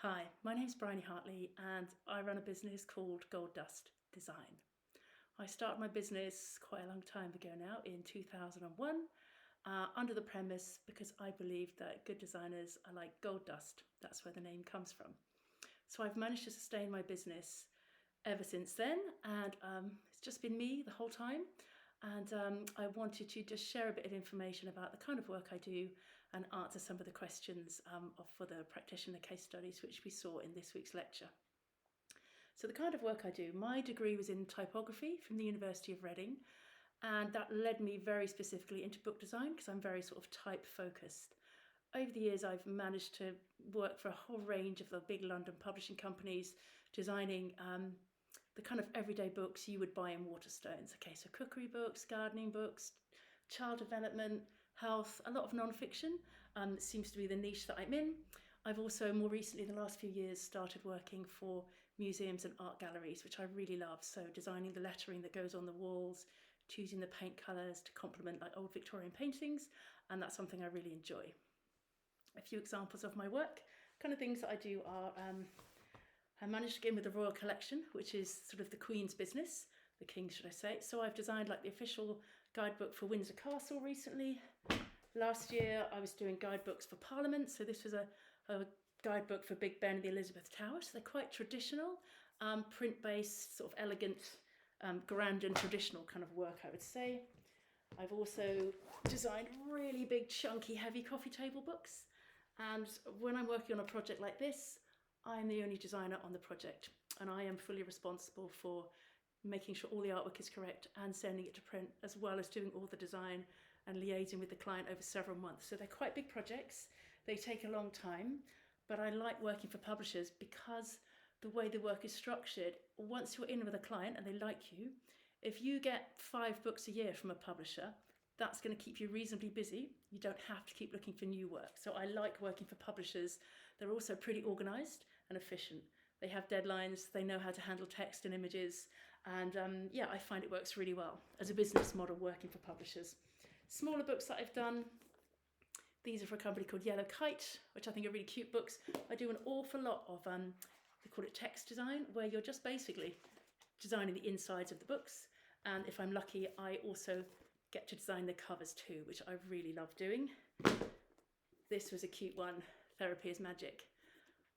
Hi, my name's Briony and I run a business called Gold Dust Design. I started my business quite a long time ago now in 2001 under the premise because I believe that good designers are like gold dust. That's where the name comes from. So I've managed to sustain my business ever since then, and it's just been me the whole time. And I wanted to just share a bit of information about the kind of work I do and answer some of the questions for the practitioner case studies which we saw in this week's lecture. So the kind of work I do, my degree was in typography from the University of Reading, and that led me very specifically into book design because I'm very sort of type focused. Over the years, I've managed to work for a whole range of the big London publishing companies, designing the kind of everyday books you would buy in Waterstones. Okay, so cookery books, gardening books, child development, health, a lot of non-fiction seems to be the niche that I'm in. I've also more recently, in the last few years, started working for museums and art galleries, which I really love. So designing the lettering that goes on the walls, choosing the paint colours to complement like old Victorian paintings, and that's something I really enjoy. A few examples of my work, kind of things that I do are I managed to get in with the Royal Collection, which is sort of the Queen's business, the King should I say. So I've designed like the official guidebook for Windsor Castle recently. Last year I was doing guidebooks for Parliament, so this was a guidebook for Big Ben and the Elizabeth Tower. So they're quite traditional, print-based, sort of elegant, grand and traditional kind of work, I would say. I've also designed really big, chunky, heavy coffee table books. And when I'm working on a project like this, I'm the only designer on the project, and I am fully responsible for making sure all the artwork is correct and sending it to print, as well as doing all the design and liaising with the client over several months. So they're quite big projects. They take a long time, but I like working for publishers because the way the work is structured, once you're in with a client and they like you, if you get 5 books a year from a publisher, that's going to keep you reasonably busy. You don't have to keep looking for new work. So I like working for publishers. They're also pretty organised and efficient. They have deadlines, they know how to handle text and images, and yeah, I find it works really well as a business model working for publishers. Smaller books that I've done, these are for a company called Yellow Kite, which I think are really cute books. I do an awful lot of, they call it text design, where you're just basically designing the insides of the books. And if I'm lucky, I also get to design the covers too, which I really love doing. This was a cute one, Therapy is Magic.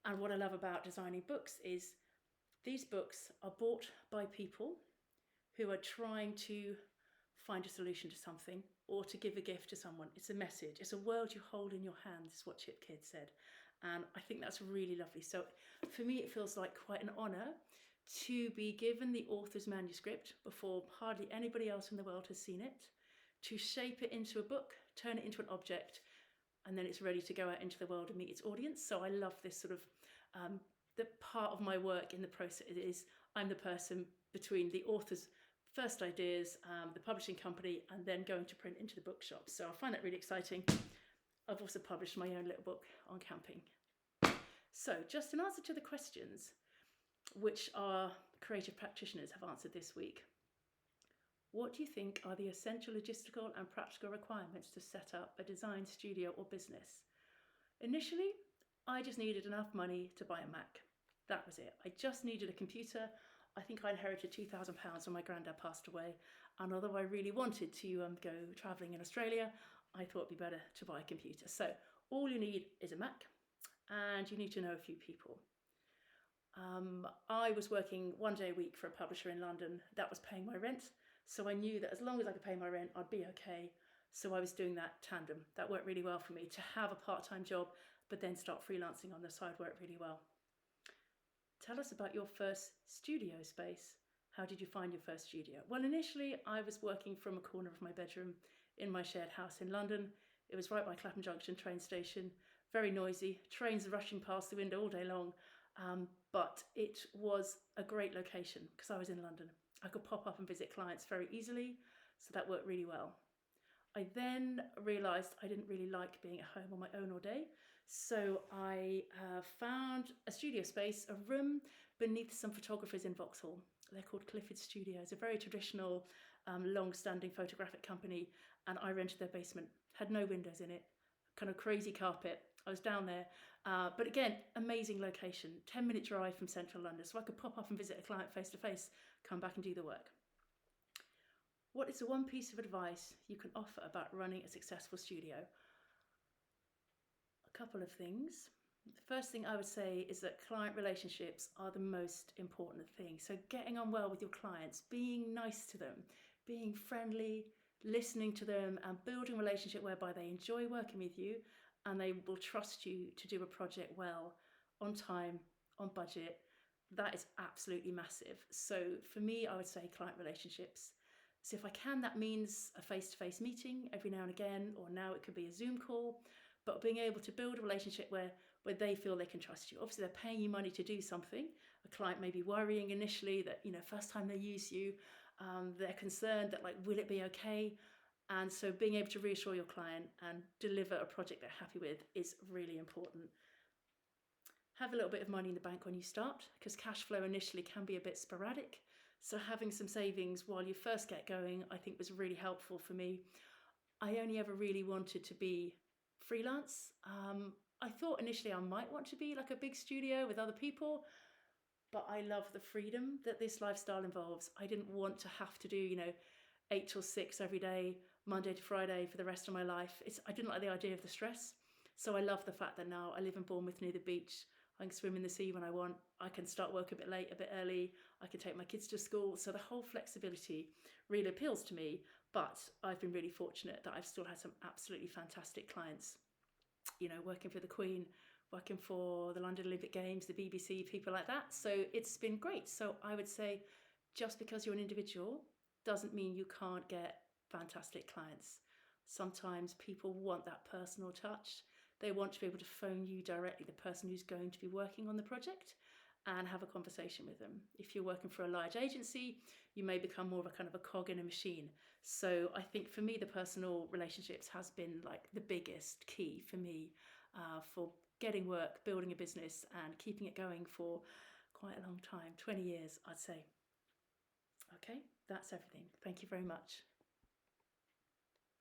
And what I love about designing books is these books are bought by people who are trying to find a solution to something or to give a gift to someone. It's a message. It's a world you hold in your hands, is what Chip Kidd said. And I think that's really lovely. So for me, it feels like quite an honour to be given the author's manuscript before hardly anybody else in the world has seen it, to shape it into a book, turn it into an object, and then it's ready to go out into the world and meet its audience. So I love this sort of, the part of my work in the process is I'm the person between the author's first ideas, the publishing company, and then going to print into the bookshop. So I find that really exciting. I've also published my own little book on camping. So just an answer to the questions which our creative practitioners have answered this week. What do you think are the essential logistical and practical requirements to set up a design studio or business? Initially, I just needed enough money to buy a Mac. That was it. I just needed a computer. I think I inherited £2,000 when my granddad passed away. And although I really wanted to go travelling in Australia, I thought it'd be better to buy a computer. So all you need is a Mac, and you need to know a few people. I was working 1 day a week for a publisher in London. That was paying my rent. So I knew that as long as I could pay my rent, I'd be okay. So I was doing that tandem. That worked really well for me, to have a part-time job, but then start freelancing on the side worked really well. Tell us about your first studio space. How did you find your first studio? Well, initially I was working from a corner of my bedroom in my shared house in London. It was right by Clapham Junction train station, very noisy, trains rushing past the window all day long. But it was a great location because I was in London. I could pop up and visit clients very easily, so that worked really well. I then realised I didn't really like being at home on my own all day, so I found a studio space, a room beneath some photographers in Vauxhall. They're called Clifford Studios, a very traditional, long-standing photographic company, and I rented their basement. Had no windows in it, kind of crazy carpet. I was down there. But again, amazing location, 10-minute drive from central London. So I could pop up and visit a client face to face, come back and do the work. What is the one piece of advice you can offer about running a successful studio? A couple of things. The first thing I would say is that client relationships are the most important thing. So getting on well with your clients, being nice to them, being friendly, listening to them, and building a relationship whereby they enjoy working with you and they will trust you to do a project well, on time, on budget. That is absolutely massive. So for me, I would say client relationships. So if I can, that means a face-to-face meeting every now and again, or now it could be a Zoom call, but being able to build a relationship where they feel they can trust you. Obviously, they're paying you money to do something. A client may be worrying initially that, first time they use you, they're concerned that, like, will it be okay? And so being able to reassure your client and deliver a project they're happy with is really important. Have a little bit of money in the bank when you start, because cash flow initially can be a bit sporadic. So having some savings while you first get going, I think, was really helpful for me. I only ever really wanted to be freelance. I thought initially I might want to be like a big studio with other people, but I love the freedom that this lifestyle involves. I didn't want to have to do, 8 till 6 every day, Monday to Friday for the rest of my life. I didn't like the idea of the stress. So I love the fact that now I live in Bournemouth near the beach. I can swim in the sea when I want. I can start work a bit late, a bit early. I can take my kids to school. So the whole flexibility really appeals to me. But I've been really fortunate that I've still had some absolutely fantastic clients, working for the Queen, working for the London Olympic Games, the BBC, people like that. So it's been great. So I would say just because you're an individual doesn't mean you can't get fantastic clients. Sometimes people want that personal touch. They want to be able to phone you directly, the person who's going to be working on the project, and have a conversation with them. If you're working for a large agency, you may become more of a kind of a cog in a machine. So I think for me, the personal relationships has been like the biggest key for me, for getting work, building a business, and keeping it going for quite a long time, 20 years, I'd say. Okay, that's everything. Thank you very much.